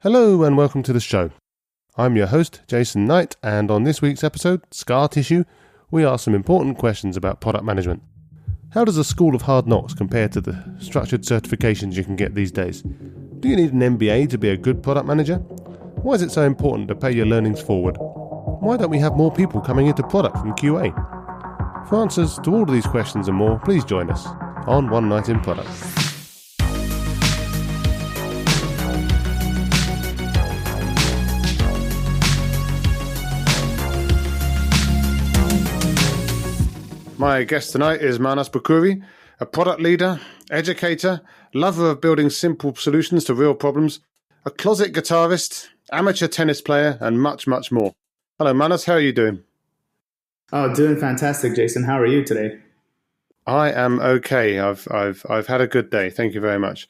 Hello and welcome to the show. I'm your host, Jason Knight, and on this week's episode, Scar Tissue, we ask some important questions about product management. How does a school of hard knocks compare to the structured certifications you can get these days? Do you need an MBA to be a good product manager? Why is it so important to pay your learnings forward? Why don't we have more people coming into product from QA? For answers to all of these questions and more, please join us on One Night in Product. My guest tonight is Maanas Bukkuri, a product leader, educator, lover of building simple solutions to real problems, a closet guitarist, amateur tennis player, and much, much more. Hello, Maanas. How are you doing? Oh, doing fantastic, Jason. How are you today? I am okay. I've had a good day. Thank you very much.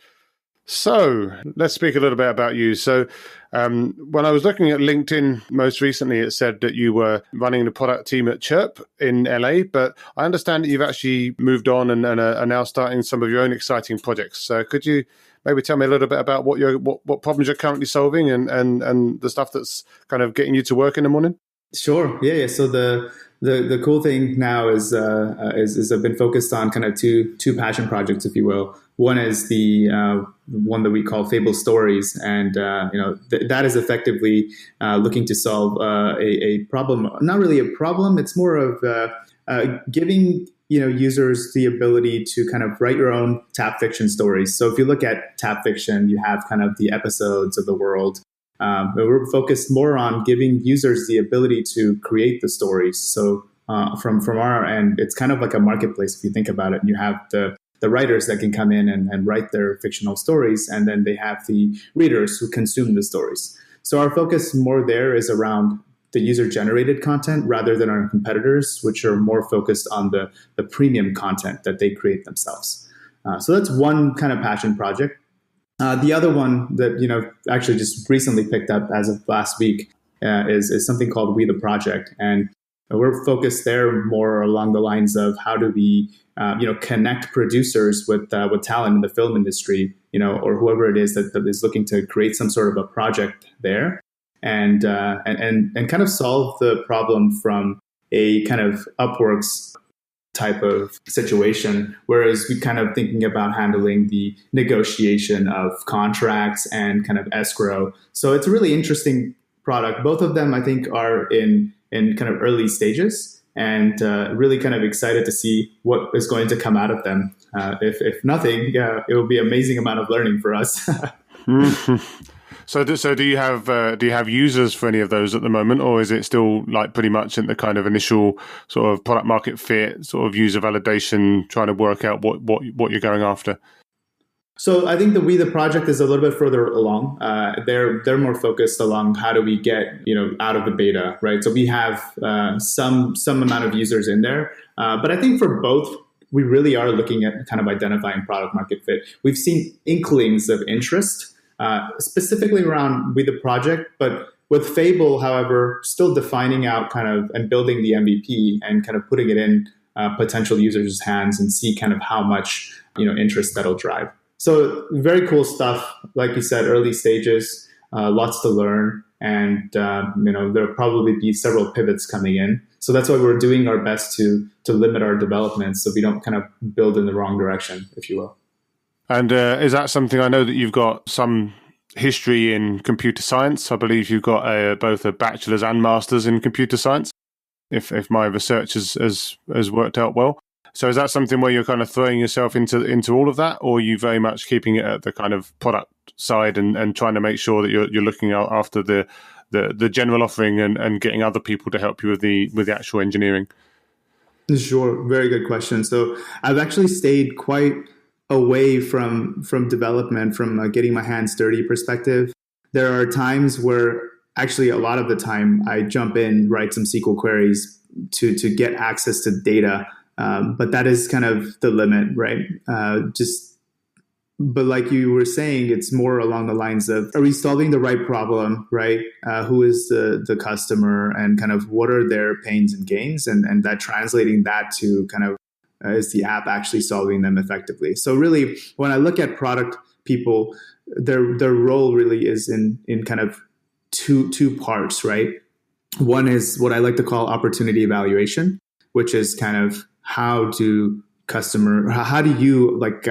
So let's speak a little bit about you. So when I was looking at LinkedIn most recently, it said that you were running the product team at Chirp in LA, but I understand that you've actually moved on and are now starting some of your own exciting projects. So could you maybe tell me a little bit about what problems you're currently solving and the stuff that's kind of getting you to work in the morning? Sure. Yeah. So the cool thing now is I've been focused on kind of two passion projects, if you will. One is the one that we call Fable Stories, and that is effectively looking to solve a problem. Not really a problem; it's more of giving users the ability to kind of write your own tap fiction stories. So if you look at tap fiction, you have kind of the episodes of the world. But we're focused more on giving users the ability to create the stories. So from our end, it's kind of like a marketplace if you think about it. You have the writers that can come in and write their fictional stories, and then they have the readers who consume the stories. So our focus more there is around the user-generated content rather than our competitors, which are more focused on the premium content that they create themselves. So that's one kind of passion project. The other one that actually just recently picked up as of last week is something called We the Project, and we're focused there more along the lines of how do we connect producers with talent in the film industry, or whoever it is that is looking to create some sort of a project there, and kind of solve the problem from a kind of Upworks type of situation, whereas we kind of thinking about handling the negotiation of contracts and kind of escrow. So it's a really interesting product. Both of them, I think, are in kind of early stages, and really kind of excited to see what is going to come out of them. If nothing, it will be an amazing amount of learning for us. So do you have users for any of those at the moment, or is it still like pretty much in the kind of initial sort of product market fit, sort of user validation, trying to work out what you're going after? So I think the We the Project is a little bit further along. They're more focused along how do we get out of the beta, right? So we have some amount of users in there, but I think for both, we really are looking at kind of identifying product market fit. We've seen inklings of interest. Specifically around We the Project, but with Fable, however, still defining out kind of and building the MVP and kind of putting it in potential users' hands and see kind of how much interest that'll drive. So very cool stuff. Like you said, early stages, lots to learn, and there'll probably be several pivots coming in. So that's why we're doing our best to limit our development so we don't kind of build in the wrong direction, if you will. And is that something, I know that you've got some history in computer science. I believe you've got both a bachelor's and master's in computer science, if my research has worked out well. So is that something where you're kind of throwing yourself into all of that, or are you very much keeping it at the kind of product side and trying to make sure that you're looking out after the general offering and getting other people to help you with the actual engineering? Sure. Very good question. So I've actually stayed quite away from development, from getting my hands dirty perspective. There are times where actually a lot of the time I jump in, write some SQL queries to get access to data. But that is kind of the limit, right? But like you were saying, it's more along the lines of, are we solving the right problem, right? Who is the customer, and kind of what are their pains and gains, and that translating that to kind of is the app actually solving them effectively? So really, when I look at product people, their role really is in kind of two parts, right? One is what I like to call opportunity evaluation, which is kind of how do you like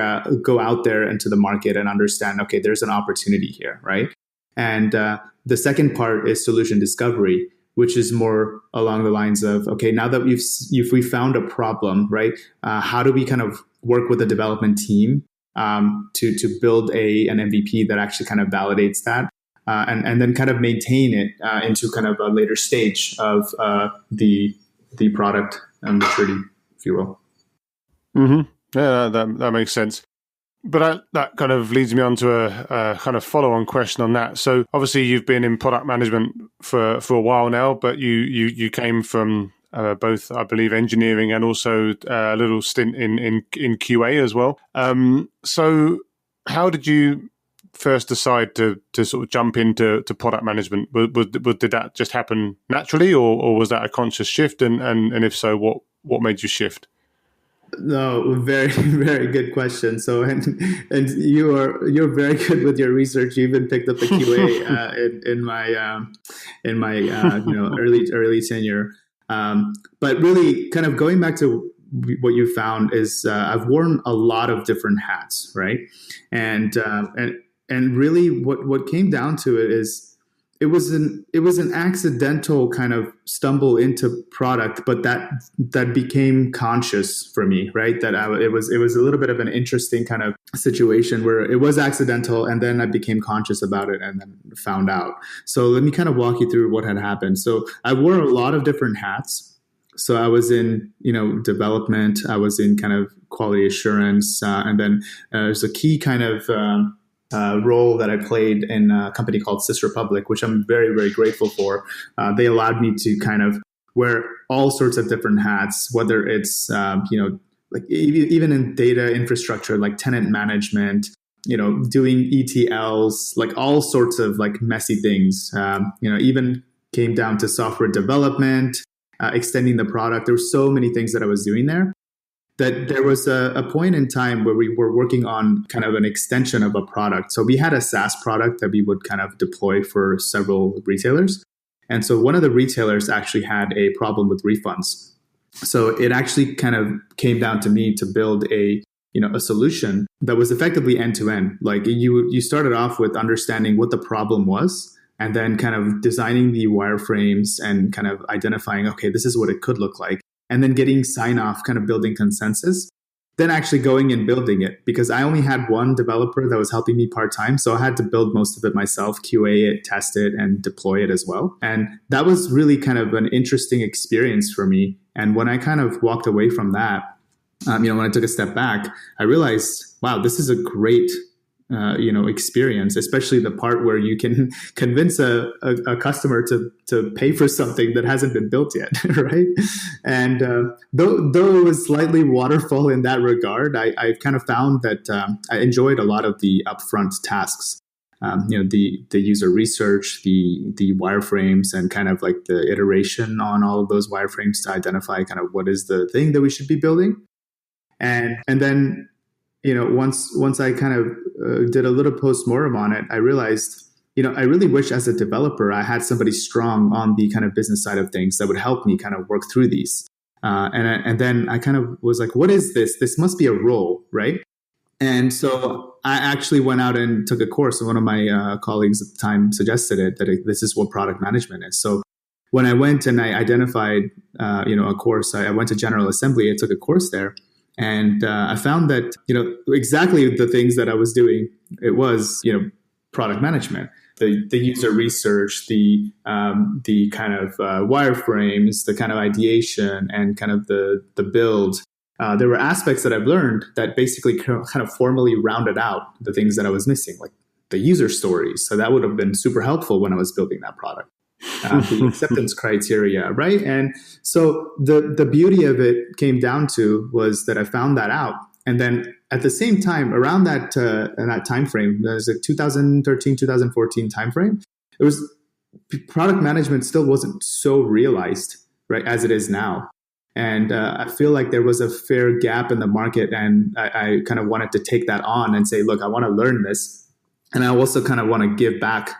go out there into the market and understand, okay, there's an opportunity here, right? And the second part is solution discovery, which is more along the lines of, okay, now that we found a problem, right? How do we kind of work with the development team to build an MVP that actually kind of validates that, and then kind of maintain it into kind of a later stage of the product maturity, if you will. Mm-hmm. Yeah, that makes sense. But that kind of leads me on to a kind of follow-on question on that. So obviously you've been in product management for a while now, but you came from both, I believe, engineering and also a little stint in QA as well. So how did you first decide to sort of jump into product management? Did that just happen naturally, or was that a conscious shift? And if so, what made you shift? No, very, very good question. So, and you're very good with your research. You even picked up the QA in my early tenure. But really, kind of going back to what you found is I've worn a lot of different hats, right? And really, what came down to it is it was an accidental kind of stumble into product, but that became conscious for me, right? That it was a little bit of an interesting kind of situation where it was accidental, and then I became conscious about it, and then found out. So let me kind of walk you through what had happened. So I wore a lot of different hats. So I was in, development. I was in kind of quality assurance, and then there's a key kind of role that I played in a company called Sys Republic, which I'm very, very grateful for. They allowed me to kind of wear all sorts of different hats, whether it's, like even in data infrastructure, like tenant management, doing ETLs, like all sorts of like messy things, even came down to software development, extending the product. There were so many things that I was doing there, that there was a point in time where we were working on kind of an extension of a product. So we had a SaaS product that we would kind of deploy for several retailers. And so one of the retailers actually had a problem with refunds. So it actually kind of came down to me to build a solution that was effectively end to end. Like you started off with understanding what the problem was, and then kind of designing the wireframes and kind of identifying, okay, this is what it could look like. And then getting sign off, kind of building consensus, then actually going and building it, because I only had one developer that was helping me part-time. So I had to build most of it myself, QA it, test it, and deploy it as well. And that was really kind of an interesting experience for me. And when I kind of walked away from that, when I took a step back, I realized, wow, this is a great experience, especially the part where you can convince a customer to pay for something that hasn't been built yet, right? And though it was slightly waterfall in that regard, I kind of found that I enjoyed a lot of the upfront tasks, the user research, the wireframes, and kind of like the iteration on all of those wireframes to identify kind of what is the thing that we should be building, and then once I kind of did a little postmortem on it, I realized, I really wish as a developer I had somebody strong on the kind of business side of things that would help me kind of work through these. And then I kind of was like, what is this? This must be a role, right? And so I actually went out and took a course. One of my colleagues at the time suggested this is what product management is. So when I went and I identified, a course, I went to General Assembly. I took a course there. And I found that, exactly the things that I was doing, it was, product management, the user research, the kind of wireframes, the kind of ideation, and kind of the build. There were aspects that I've learned that basically kind of formally rounded out the things that I was missing, like the user stories. So that would have been super helpful when I was building that product. The acceptance criteria, right? And so the beauty of it came down to was that I found that out, and then at the same time, around that time frame, there's a 2013, 2014 time frame. It was product management still wasn't so realized, right, as it is now. And I feel like there was a fair gap in the market, and I kind of wanted to take that on and say, look, I want to learn this. And I also kind of want to give back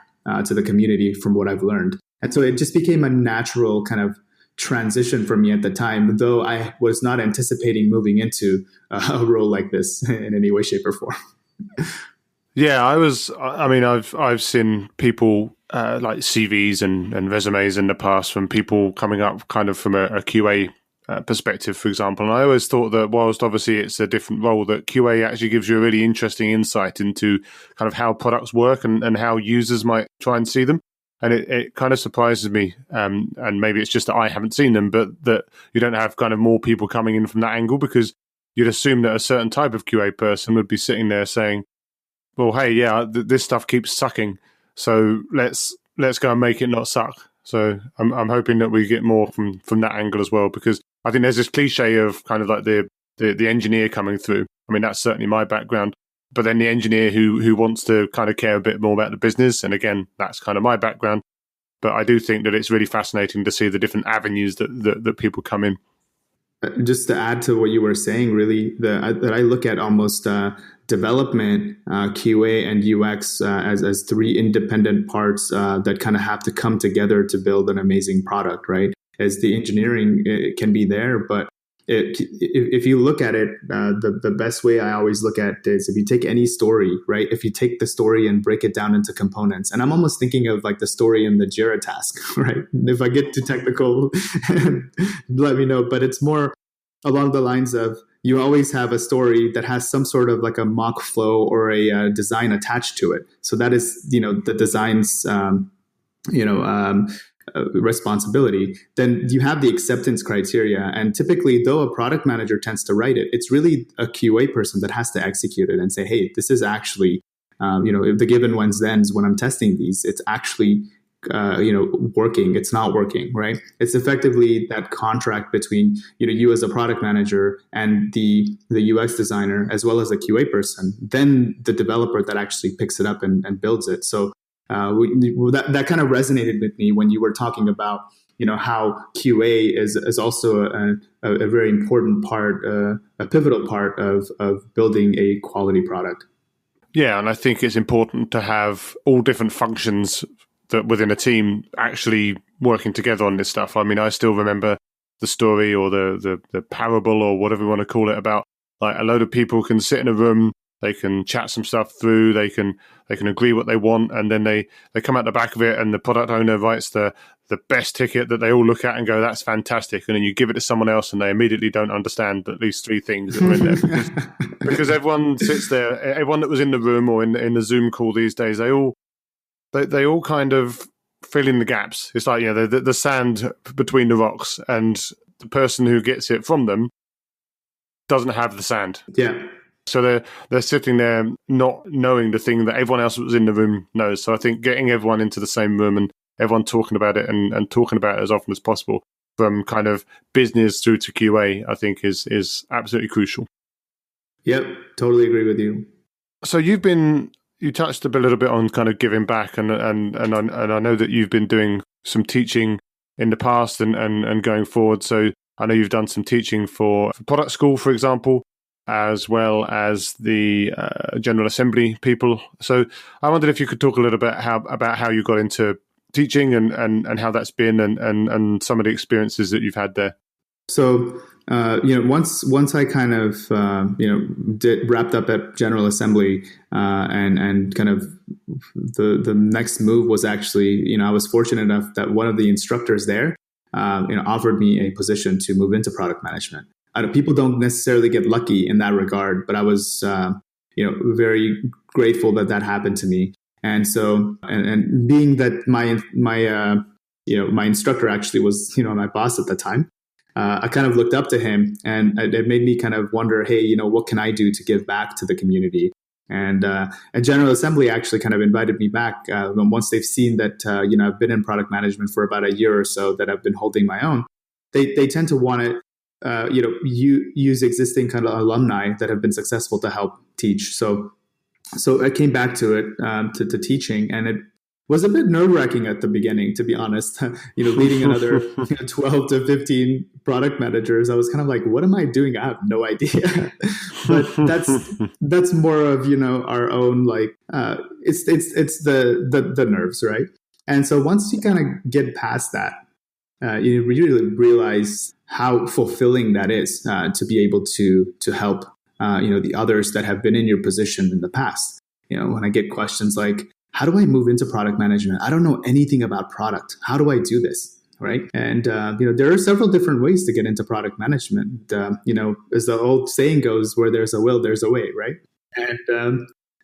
to the community from what I've learned. And so it just became a natural kind of transition for me at the time, though I was not anticipating moving into a role like this in any way, shape, or form. Yeah, I've seen people like CVs and resumes in the past from people coming up kind of from a QA perspective, for example. And I always thought that whilst obviously it's a different role, that QA actually gives you a really interesting insight into kind of how products work and how users might try and see them. And it kind of surprises me, and maybe it's just that I haven't seen them, but that you don't have kind of more people coming in from that angle, because you'd assume that a certain type of QA person would be sitting there saying, well, hey, yeah, this stuff keeps sucking, so let's go and make it not suck. So I'm hoping that we get more from that angle as well, because I think there's this cliche of kind of like the engineer coming through. I mean, that's certainly my background. But then the engineer who wants to kind of care a bit more about the business. And again, that's kind of my background. But I do think that it's really fascinating to see the different avenues that people come in. Just to add to what you were saying, really, that I look at almost development, QA, and UX as three independent parts that kind of have to come together to build an amazing product, right? As the engineering, it can be there, but if you look at it, the best way I always look at it is if you take any story, right? If you take the story and break it down into components, and I'm almost thinking of like the story in the Jira task, right? If I get too technical, let me know. But it's more along the lines of you always have a story that has some sort of like a mock flow or a design attached to it. So that is, the design's, responsibility. Then you have the acceptance criteria, and typically, though a product manager tends to write it, it's really a QA person that has to execute it and say, hey, this is actually if the given ones thens when I'm testing these, it's actually working, it's not working, right? It's effectively that contract between you as a product manager and the UX designer, as well as the QA person, then the developer that actually picks it up and builds it. So that kind of resonated with me when you were talking about how QA is also a very important part, a pivotal part of building a quality product. Yeah, and I think it's important to have all different functions that within a team actually working together on this stuff. I mean, I still remember the story or the parable or whatever you want to call it about like a load of people can sit in a room. They can chat some stuff through. They can agree what they want, and then they come out the back of it, and the product owner writes the best ticket that they all look at and go, "That's fantastic." And then you give it to someone else, and they immediately don't understand at least three things that are in there because everyone sits there. Everyone that was in the room or in the Zoom call these days, they all kind of fill in the gaps. It's like the sand between the rocks, and the person who gets it from them doesn't have the sand. Yeah. So they're sitting there not knowing the thing that everyone else that was in the room knows. So I think getting everyone into the same room and everyone talking about it and talking about it as often as possible from kind of business through to QA, I think is absolutely crucial. Yep, totally agree with you. So you touched a little bit on kind of giving back, and I know that you've been doing some teaching in the past and going forward. So I know you've done some teaching for product school, for example, as well as the General Assembly people. So I wondered if you could talk a little bit about how you got into teaching and how that's been and some of the experiences that you've had there. So once I kind of wrapped up at General Assembly and kind of the next move was actually I was fortunate enough that one of the instructors there offered me a position to move into product management. People don't necessarily get lucky in that regard, but I was, very grateful that happened to me. And so, and being that my instructor actually was, my boss at the time, I kind of looked up to him, and it made me kind of wonder, hey, what can I do to give back to the community? And General Assembly actually kind of invited me back once they've seen that, I've been in product management for about a year or so, that I've been holding my own. They tend to want to use existing kind of alumni that have been successful to help teach. So I came back to it, to teaching, and was a bit nerve-wracking at the beginning, to be honest. Leading another 12 to 15 product managers, I was kind of like, what am I doing? I have no idea. But that's more of our own, like it's the nerves, right? And so once you kind of get past that, you really realize how fulfilling that is to be able to help the others that have been in your position in the past. When I get questions like, how do I move into product management? I don't know anything about product. How do I do this? Right. And, there are several different ways to get into product management. As the old saying goes, where there's a will, there's a way. Right.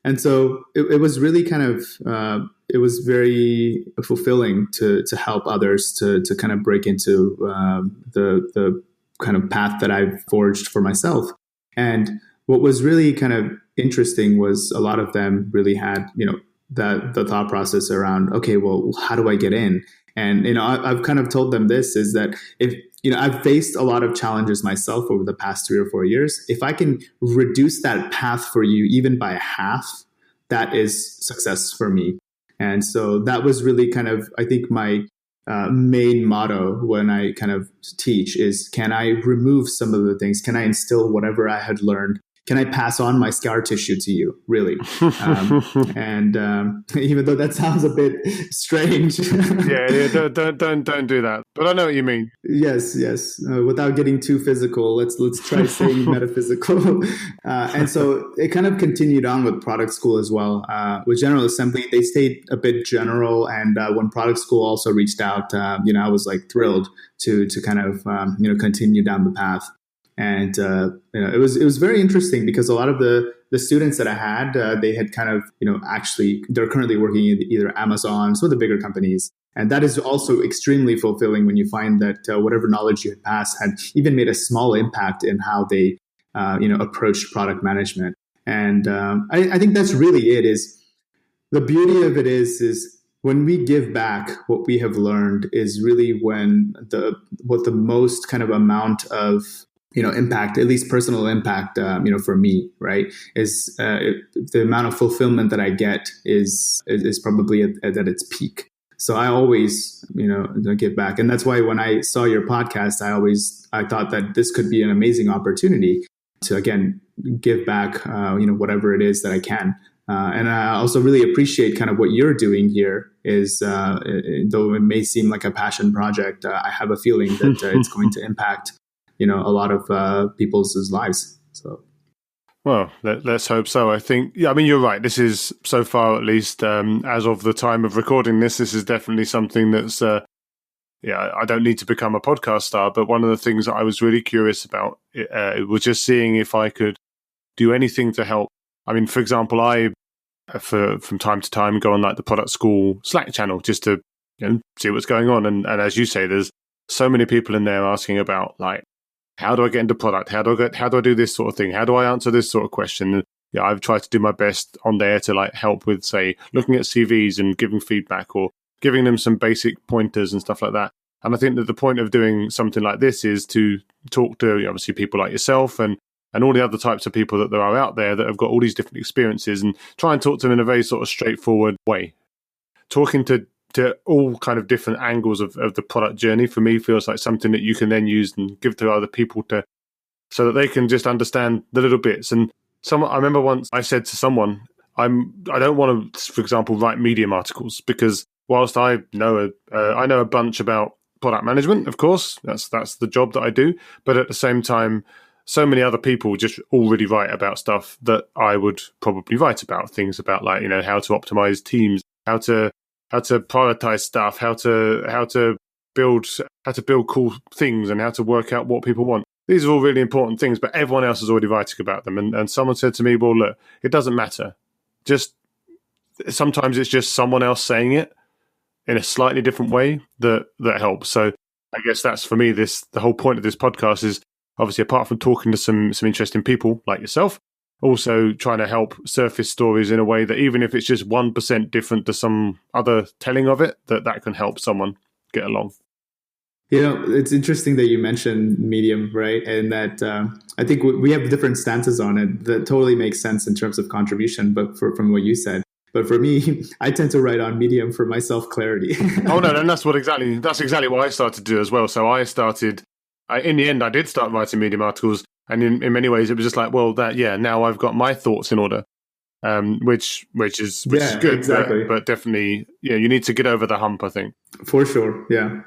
And so it was really kind of, it was very fulfilling to help others to kind of break into the kind of path that I've forged for myself. And what was really kind of interesting was a lot of them really had, the thought process around, okay, well, how do I get in? And, I've kind of told them this is that if, I've faced a lot of challenges myself over the past 3 or 4 years. If I can reduce that path for you even by half, that is success for me. And so that was really kind of, I think, my main motto when I kind of teach is, can I remove some of the things? Can I instill whatever I had learned? Can I pass on my scar tissue to you, really? And even though that sounds a bit strange. yeah, don't do that. But I know what you mean. Yes. Without getting too physical, let's try staying metaphysical. And so it kind of continued on with product school as well. With General Assembly, they stayed a bit general. And when product school also reached out, I was like thrilled to kind of continue down the path. And it was very interesting because a lot of the students that I had, they had kind of actually they're currently working in either Amazon, some of the bigger companies, and that is also extremely fulfilling when you find that whatever knowledge you had passed had even made a small impact in how they approached product management. And I think that's really it. Is the beauty of it is when we give back what we have learned is really when the most kind of amount of impact, at least personal impact, for me, right, is the amount of fulfillment that I get is probably at its peak. So I always, give back. And that's why when I saw your podcast, I thought that this could be an amazing opportunity to, again, give back, whatever it is that I can. And I also really appreciate kind of what you're doing here is, though it may seem like a passion project, I have a feeling that it's going to impact a lot of people's lives. So, well, let's hope so. I think, you're right. This is so far, at least, as of the time of recording this is definitely something that's, I don't need to become a podcast star, but one of the things that I was really curious about was just seeing if I could do anything to help. I mean, for example, I, from time to time, go on like the product school Slack channel just to see what's going on. And as you say, there's so many people in there asking about like, how do I get into product? How do I do this sort of thing? How do I answer this sort of question? And, I've tried to do my best on there to like help with, say, looking at CVs and giving feedback or giving them some basic pointers and stuff like that. And I think that the point of doing something like this is to talk to obviously people like yourself and all the other types of people that there are out there that have got all these different experiences and try and talk to them in a very sort of straightforward way. Talking to all kind of different angles of the product journey, for me, feels like something that you can then use and give to other people so that they can just understand the little bits. And I remember once I said to someone, I don't want to, for example, write Medium articles because whilst I know a bunch about product management, of course, that's the job that I do. But at the same time, so many other people just already write about stuff that I would probably write about, things about like, how to optimize teams, how to prioritize stuff, how to build cool things and how to work out what people want. These are all really important things, but everyone else is already writing about them. And someone said to me, well, look, it doesn't matter. Just sometimes it's just someone else saying it in a slightly different way that helps. So I guess that's for me, the whole point of this podcast is obviously apart from talking to some interesting people like yourself, also trying to help surface stories in a way that even if it's just 1% different to some other telling of it, that can help someone get along. It's interesting that you mentioned Medium, right? And that I think we have different stances on it that totally makes sense in terms of contribution. But from what you said, But for me, I tend to write on Medium for my self-clarity. Oh no, and that's exactly what I started to do as well. So in the end, I did start writing Medium articles, and in many ways, it was just like, well, now I've got my thoughts in order, which is good, exactly. but definitely, you need to get over the hump, I think. For sure, yeah.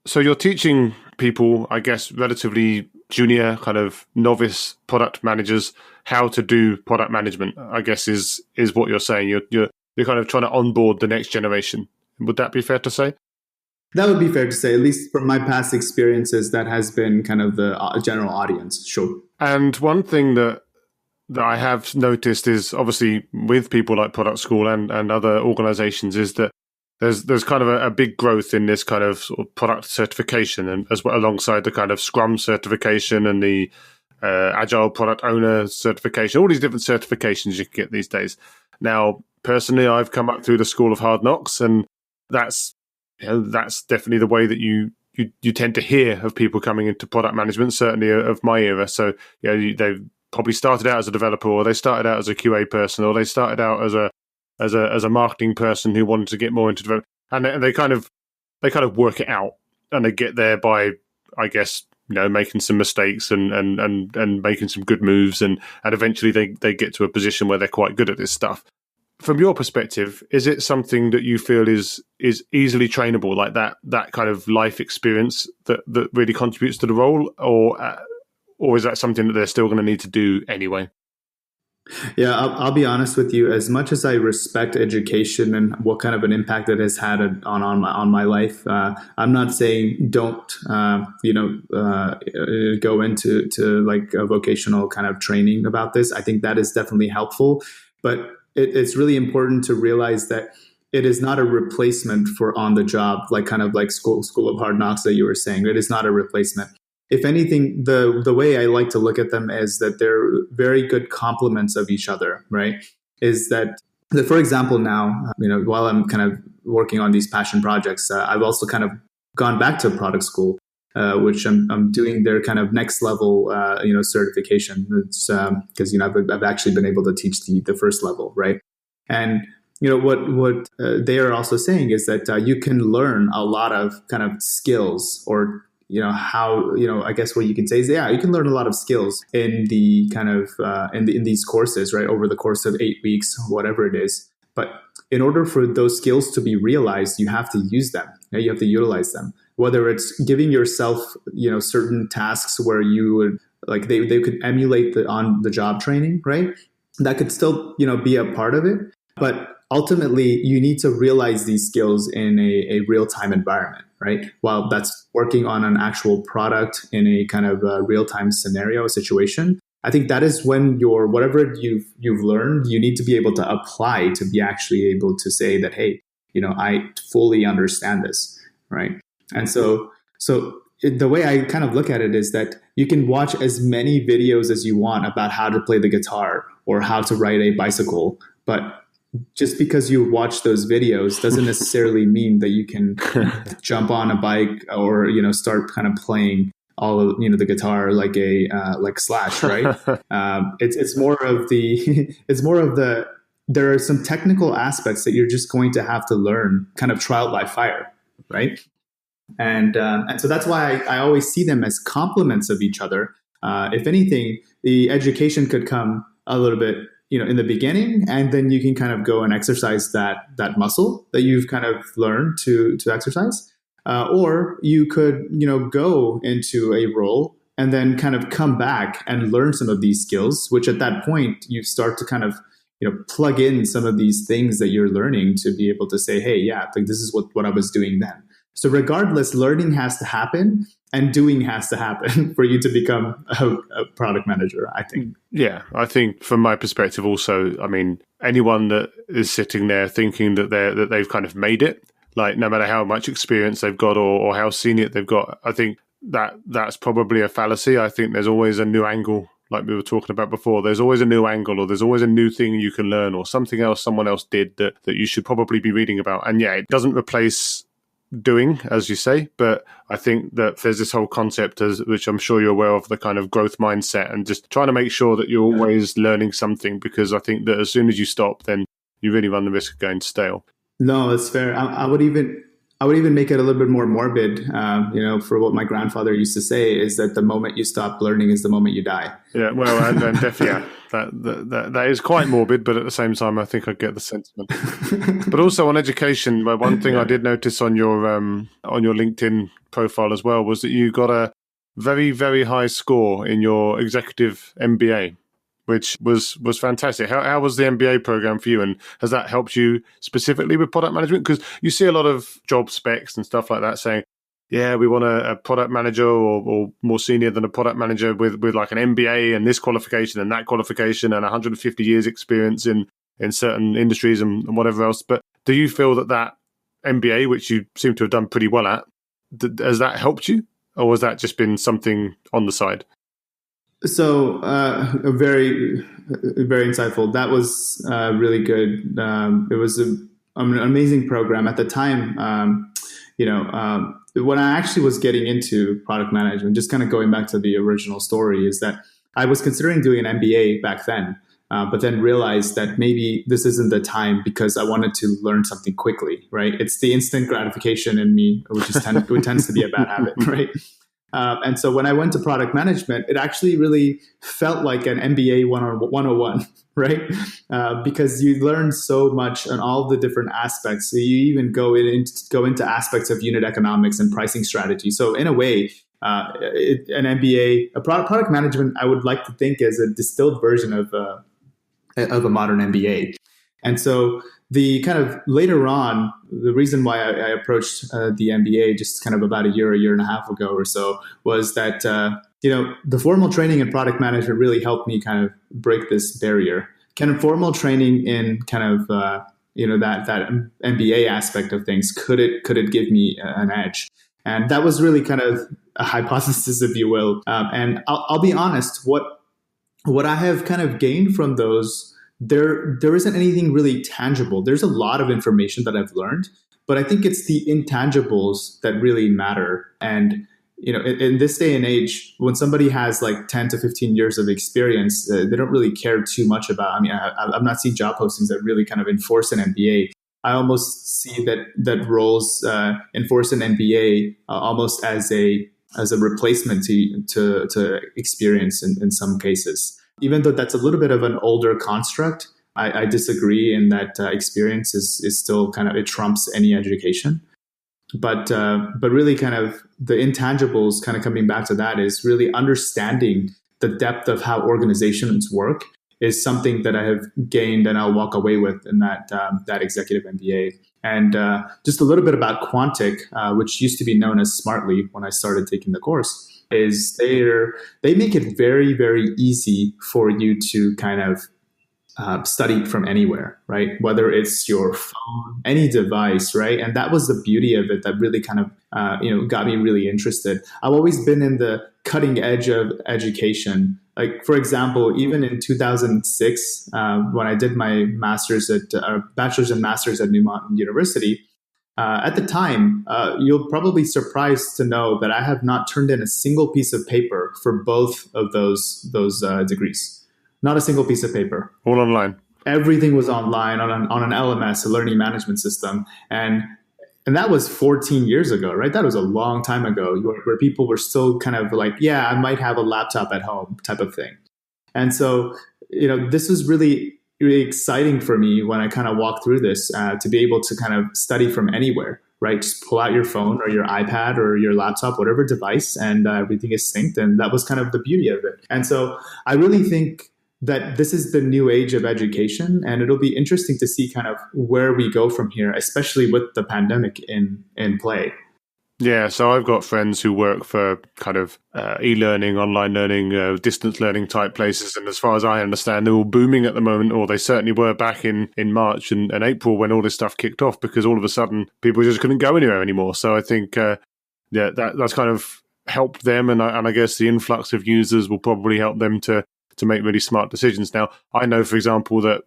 So you're teaching people, I guess, relatively junior, kind of novice product managers how to do product management, I guess is what you're saying. You're kind of trying to onboard the next generation. Would that be fair to say? That would be fair to say, at least from my past experiences, that has been kind of the general audience. Sure. And one thing that I have noticed is obviously with people like Product School and other organizations is that there's kind of a big growth in this kind of, sort of product certification, and as well alongside the kind of Scrum certification and the Agile Product Owner certification, all these different certifications you can get these days. Now, personally, I've come up through the School of Hard Knocks, and that's definitely the way that you tend to hear of people coming into product management, certainly of my era. So they've probably started out as a developer, or they started out as a QA person, or they started out as a marketing person who wanted to get more into development, and they kind of work it out, and they get there by, I guess, making some mistakes and making some good moves, and eventually they get to a position where they're quite good at this stuff. From your perspective, is it something that you feel is easily trainable, like that kind of life experience that really contributes to the role, or is that something that they're still going to need to do anyway? Yeah, I'll be honest with you. As much as I respect education and what kind of an impact it has had on my life, I'm not saying don't go into like a vocational kind of training about this. I think that is definitely helpful, but it's really important to realize that it is not a replacement for on the job, like kind of like school of hard knocks that you were saying. It is not a replacement. If anything, the way I like to look at them is that they're very good complements of each other, right? Is that for example, now, while I'm kind of working on these passion projects, I've also kind of gone back to product school, which I'm doing their kind of next level, certification. It's because, I've actually been able to teach the first level, right? And what they are also saying is that you can learn a lot of kind of skills, or how, I guess what you can say is, you can learn a lot of skills in the kind of, in these courses, right? Over the course of 8 weeks, whatever it is. But in order for those skills to be realized, you have to use them. You have to utilize them. Whether it's giving yourself, certain tasks where you would, like, they could emulate the on the job training, right? That could still, be a part of it. But ultimately, you need to realize these skills in a real-time environment, right? While that's working on an actual product in a kind of a real-time scenario situation, I think that is when whatever you've learned, you need to be able to apply to be actually able to say that, hey, I fully understand this, right? And so the way I kind of look at it is that you can watch as many videos as you want about how to play the guitar or how to ride a bicycle, but just because you watch those videos doesn't necessarily mean that you can jump on a bike or start kind of playing all of the guitar like like Slash, right? It's more of the there are some technical aspects that you're just going to have to learn, kind of trial by fire, right? And so that's why I always see them as complements of each other. If anything, the education could come a little bit in the beginning, and then you can kind of go and exercise that muscle that you've kind of learned to exercise, or you could go into a role and then kind of come back and learn some of these skills, which at that point you start to kind of plug in some of these things that you're learning to be able to say, hey, yeah, like this is what I was doing then. So regardless, learning has to happen and doing has to happen for you to become a product manager, I think. Yeah, I think from my perspective also, I mean, anyone that is sitting there thinking that they've kind of made it, like no matter how much experience they've got or how senior they've got, I think that's probably a fallacy. I think there's always a new angle, like we were talking about before. There's always a new angle, or there's always a new thing you can learn, or something else someone else did that you should probably be reading about. And yeah, it doesn't replace doing, as you say, but I think that there's this whole concept, which I'm sure you're aware of, the kind of growth mindset, and just trying to make sure that you're always learning something, because I think that as soon as you stop, then you really run the risk of going stale. No, that's fair. I would even make it a little bit more morbid. For what my grandfather used to say is that the moment you stop learning is the moment you die. Yeah, well, and definitely, yeah, that is quite morbid, but at the same time, I think I get the sentiment. But also on education, one thing I did notice on your LinkedIn profile as well was that you got a very, very high score in your executive MBA, which was fantastic. How was the MBA program for you, and has that helped you specifically with product management? Because you see a lot of job specs and stuff like that saying, yeah, we want a product manager or more senior than a product manager with like an MBA and this qualification and that qualification and 150 years experience in certain industries and whatever else. But do you feel that MBA, which you seem to have done pretty well at, has that helped you, or has that just been something on the side? So very, very insightful. That was really good. It was an amazing program at the time. When I actually was getting into product management, just kind of going back to the original story, is that I was considering doing an MBA back then, but then realized that maybe this isn't the time because I wanted to learn something quickly, right? It's the instant gratification in me, which tends to be a bad habit, right? And so when I went to product management, it actually really felt like an MBA 101, right? Because you learn so much on all the different aspects. So you even go into aspects of unit economics and pricing strategy. So in a way, an MBA, a product management, I would like to think is a distilled version of a modern MBA. And so the kind of later on, the reason why I approached the MBA just kind of about a year and a half ago or so was that, the formal training in product management really helped me kind of break this barrier. Kind of formal training in kind of, that MBA aspect of things, could it give me an edge? And that was really kind of a hypothesis, if you will. And I'll be honest, what I have kind of gained from those, there isn't anything really tangible. There's a lot of information that I've learned, but I think it's the intangibles that really matter. And, in this day and age, when somebody has like 10 to 15 years of experience, they don't really care too much about, I've not seen job postings that really kind of enforce an MBA. I almost see that roles enforce an MBA almost as a replacement to experience in some cases. Even though that's a little bit of an older construct, I disagree in that experience is still kind of, it trumps any education. But really kind of the intangibles, kind of coming back to that, is really understanding the depth of how organizations work is something that I have gained and I'll walk away with in that executive MBA. And just a little bit about Quantic, which used to be known as Smartly when I started taking the course, is they make it very, very easy for you to kind of study from anywhere, right? Whether it's your phone, any device, right? And that was the beauty of it that really kind of, got me really interested. I've always been in the cutting edge of education. Like, for example, even in 2006, when I did my bachelor's and master's at Newmont University, at the time, you'll probably be surprised to know that I have not turned in a single piece of paper for both of those degrees. Not a single piece of paper. All online. Everything was online on an LMS, a learning management system, and that was 14 years ago, right? That was a long time ago, where people were still kind of like, yeah, I might have a laptop at home type of thing. And so, this was really, really exciting for me when I kind of walked through this, to be able to kind of study from anywhere, right? Just pull out your phone or your iPad or your laptop, whatever device, and everything is synced. And that was kind of the beauty of it. And so I really think that this is the new age of education, and it'll be interesting to see kind of where we go from here, especially with the pandemic in play. Yeah, so I've got friends who work for kind of e-learning, online learning, distance learning type places. And as far as I understand, they're all booming at the moment, or they certainly were back in March and April when all this stuff kicked off, because all of a sudden people just couldn't go anywhere anymore. So I think, that's kind of helped them. And I guess the influx of users will probably help them to make really smart decisions. Now, I know, for example, that,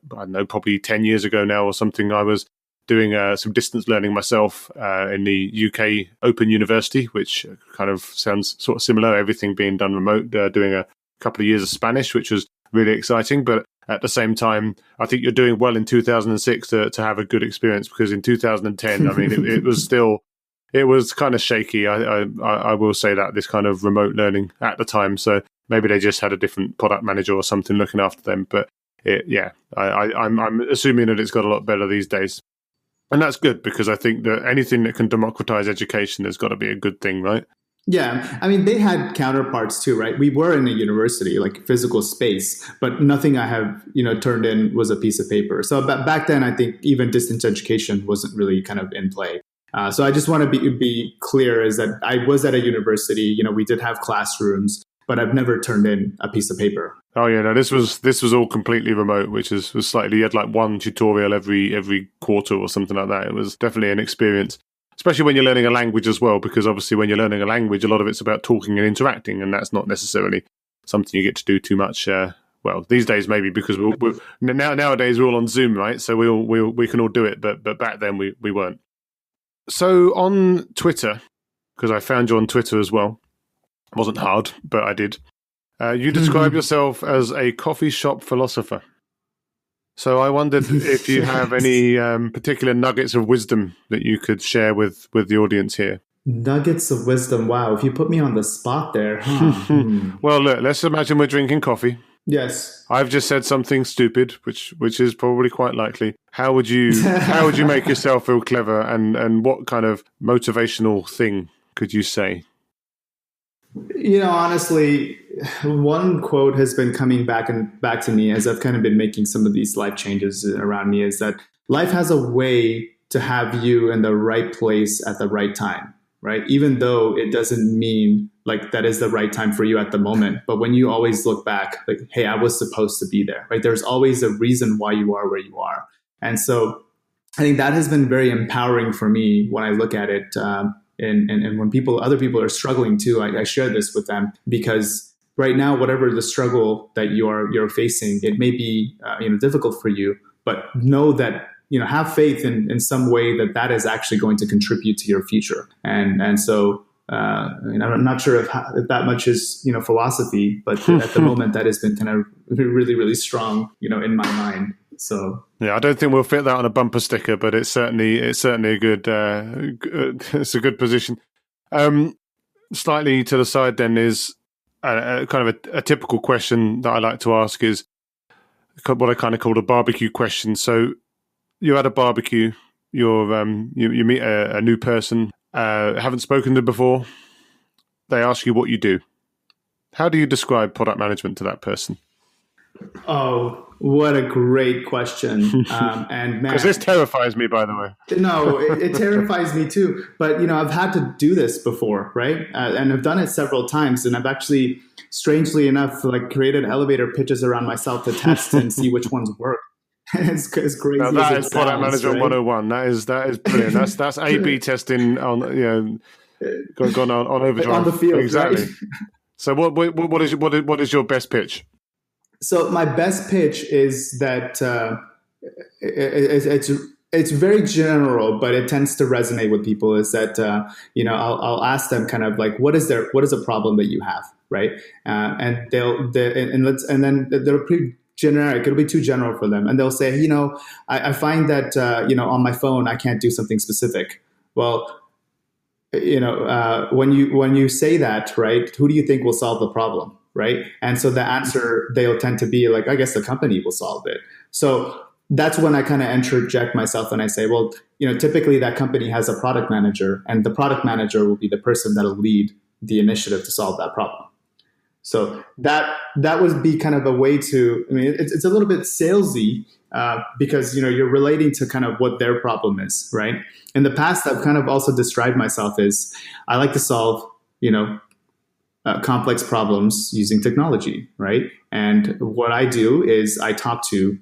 probably 10 years ago now or something, I was doing some distance learning myself in the UK Open University, which kind of sounds sort of similar, everything being done remote, doing a couple of years of Spanish, which was really exciting. But at the same time, I think you're doing well in 2006 to have a good experience, because in 2010, I mean, it was still, it was kind of shaky. I will say that, this kind of remote learning at the time. So maybe they just had a different product manager or something looking after them. But I'm assuming that it's got a lot better these days. And that's good, because I think that anything that can democratize education has got to be a good thing, right? Yeah, I mean, they had counterparts too, right? We were in a university, like physical space, but nothing I have, turned in was a piece of paper. So back then, I think even distance education wasn't really kind of in play. So I just want to be clear, is that I was at a university, we did have classrooms, but I've never turned in a piece of paper. Oh yeah, no, this was all completely remote, which was slightly, you had like one tutorial every quarter or something like that. It was definitely an experience. Especially when you're learning a language as well, because obviously when you're learning a language, a lot of it's about talking and interacting, and that's not necessarily something you get to do too much. Well, these days maybe, because nowadays we're all on Zoom, right? So we can all do it, but back then we weren't. So on Twitter, because I found you on Twitter as well, it wasn't hard, but I did. You describe yourself as a coffee shop philosopher. So I wondered if you have any particular nuggets of wisdom that you could share with the audience here. Nuggets of wisdom. Wow. If you put me on the spot there. Well, look, let's imagine we're drinking coffee. Yes. I've just said something stupid, which is probably quite likely. How would you make yourself feel clever, and what kind of motivational thing could you say? Honestly, one quote has been coming back to me as I've kind of been making some of these life changes around me, is that life has a way to have you in the right place at the right time, right? Even though it doesn't mean like that is the right time for you at the moment. But when you always look back, like, hey, I was supposed to be there, right? There's always a reason why you are where you are. And so I think that has been very empowering for me when I look at it. And when other people are struggling too, I share this with them, because right now, whatever the struggle that you're facing, it may be difficult for you, but know that have faith in some way that is actually going to contribute to your future. And so I'm not sure if that much is philosophy, but at the moment that has been kind of really, really strong in my mind. So yeah, I don't think we'll fit that on a bumper sticker, but it's certainly a good it's a good position. Slightly to the side then is kind of a typical question that I like to ask, is what I kind of call a barbecue question. So you're at a barbecue, you meet a new person, haven't spoken to them before. They ask you what you do. How do you describe product management to that person? Oh, what a great question. And because this terrifies me, by the way. No, it terrifies me too. But, I've had to do this before, right? And I've done it several times. And I've actually, strangely enough, created elevator pitches around myself to test and see which ones work. It's crazy. Now, that is product management 101. That is brilliant. That's A/B testing on gone on overdrive on the field. Exactly. Right? So what is your best pitch? So my best pitch is that it's very general, but it tends to resonate with people. Is that I'll ask them kind of like, what is a problem that you have, right? And then they're pretty generic. It'll be too general for them, and they'll say, I find that on my phone I can't do something specific. Well, when you say that, right, who do you think will solve the problem? Right. And so the answer, they'll tend to be like, I guess the company will solve it. So that's when I kind of interject myself and I say, well, typically that company has a product manager, and the product manager will be the person that'll lead the initiative to solve that problem. So that would be kind of a way to, it's a little bit salesy because, you're relating to kind of what their problem is, right? In the past, I've kind of also described myself as I like to solve, complex problems using technology, right? And what I do is I talk to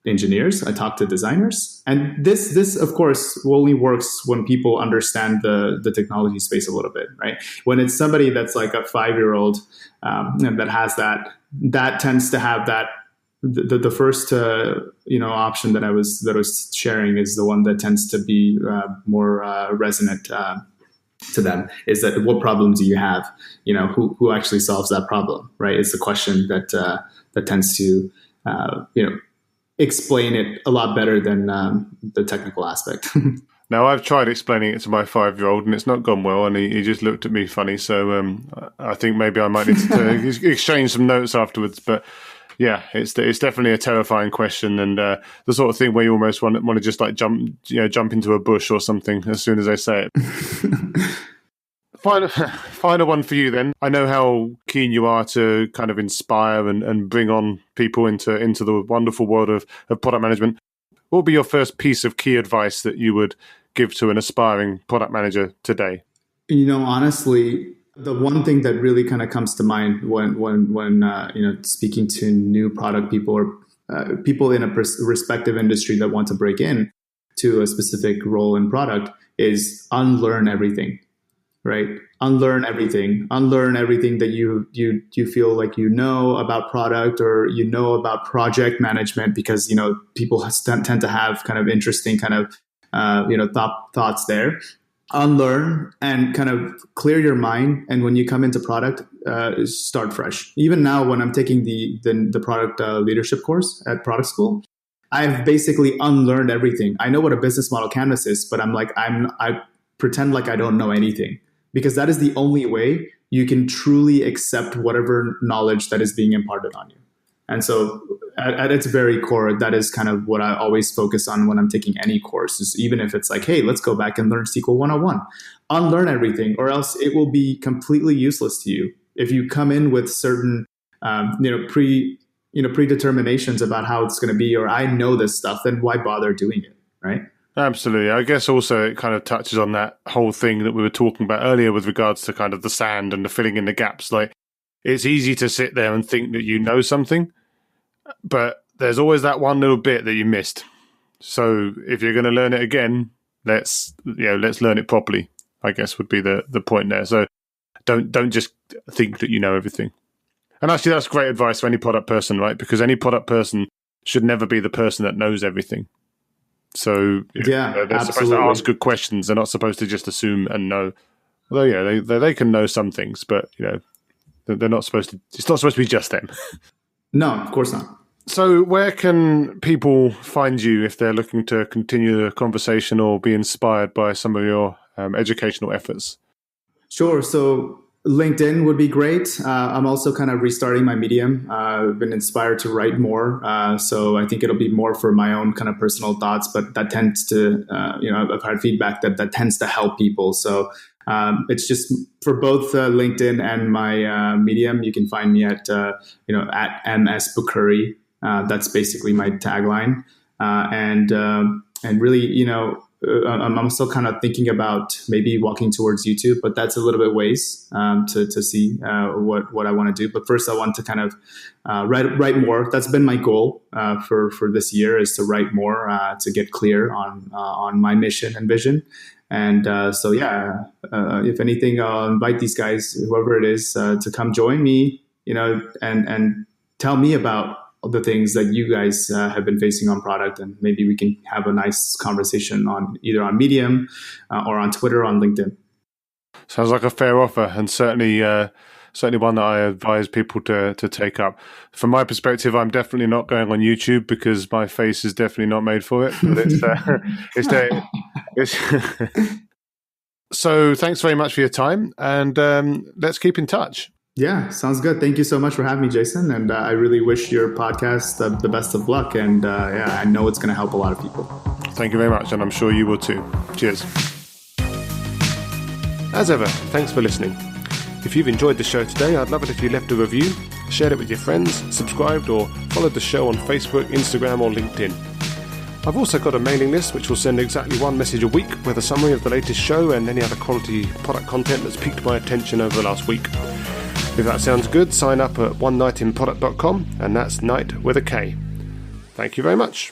engineers, I talk to designers, and this of course only works when people understand the technology space a little bit, right? When it's somebody that's like a 5-year-old that has that tends to have that. The first option that I was sharing is the one that tends to be more resonant to them, is that what problem do you have? Who actually solves that problem, right? It's the question that tends to explain it a lot better than the technical aspect. Now, I've tried explaining it to my 5-year-old, and it's not gone well, and he just looked at me funny. So I think maybe I might need to exchange some notes afterwards. But yeah, it's definitely a terrifying question, and the sort of thing where you almost want to just like jump into a bush or something as soon as they say it. Final one for you then. I know how keen you are to kind of inspire and bring on people into the wonderful world of product management. What would be your first piece of key advice that you would give to an aspiring product manager today? Honestly, the one thing that really kind of comes to mind when speaking to new product people or people in a respective industry that want to break in to a specific role in product is unlearn everything. Right? Unlearn everything that you feel like about product or about project management, because people tend to have kind of interesting kind of thoughts there. Unlearn and kind of clear your mind, and when you come into product, start fresh. Even now, when I'm taking the product leadership course at Product School, I've basically unlearned everything. I know what a business model canvas is, but I pretend like I don't know anything. Because that is the only way you can truly accept whatever knowledge that is being imparted on you. And so at its very core, that is kind of what I always focus on when I'm taking any course, is even if it's like, hey, let's go back and learn SQL 101. Unlearn everything, or else it will be completely useless to you. If you come in with certain predeterminations about how it's going to be, or I know this stuff, then why bother doing it, right? Absolutely. I guess also it kind of touches on that whole thing that we were talking about earlier with regards to kind of the sand and the filling in the gaps. Like, it's easy to sit there and think that you know something, but there's always that one little bit that you missed. So if you're going to learn it again, let's learn it properly, I guess would be the point there. So don't just think that you know everything. And actually, that's great advice for any product person, right? Because any product person should never be the person that knows everything. So they're absolutely supposed to ask good questions. They're not supposed to just assume and know. Although, they can know some things, but they're not supposed to. It's not supposed to be just them. No, of course not. So, where can people find you if they're looking to continue the conversation or be inspired by some of your educational efforts? Sure. So LinkedIn would be great. I'm also kind of restarting my Medium. I've been inspired to write more. So I think it'll be more for my own kind of personal thoughts, but that tends to, I've had feedback that tends to help people. So it's just for both LinkedIn and my Medium, you can find me at Maanas Bukkuri. That's basically my tagline. And really, I'm still kind of thinking about maybe walking towards YouTube, but that's a little bit ways to see what I want to do. But first, I want to kind of write more. That's been my goal for this year, is to write more, to get clear on my mission and vision. And if anything, I'll invite these guys, whoever it is, to come join me, and tell me about the things that you guys have been facing on product, and maybe we can have a nice conversation on either on Medium or on Twitter or on LinkedIn. Sounds like a fair offer, and certainly one that I advise people to take up. From my perspective, I'm definitely not going on YouTube because my face is definitely not made for it. But So thanks very much for your time, and let's keep in touch. Yeah, sounds good. Thank you so much for having me, Jason. And I really wish your podcast the best of luck. And I know it's going to help a lot of people. Thank you very much. And I'm sure you will too. Cheers. As ever, thanks for listening. If you've enjoyed the show today, I'd love it if you left a review, shared it with your friends, subscribed, or followed the show on Facebook, Instagram, or LinkedIn. I've also got a mailing list which will send exactly one message a week with a summary of the latest show and any other quality product content that's piqued my attention over the last week. If that sounds good, sign up at onenightinproduct.com, and that's night with a K. Thank you very much.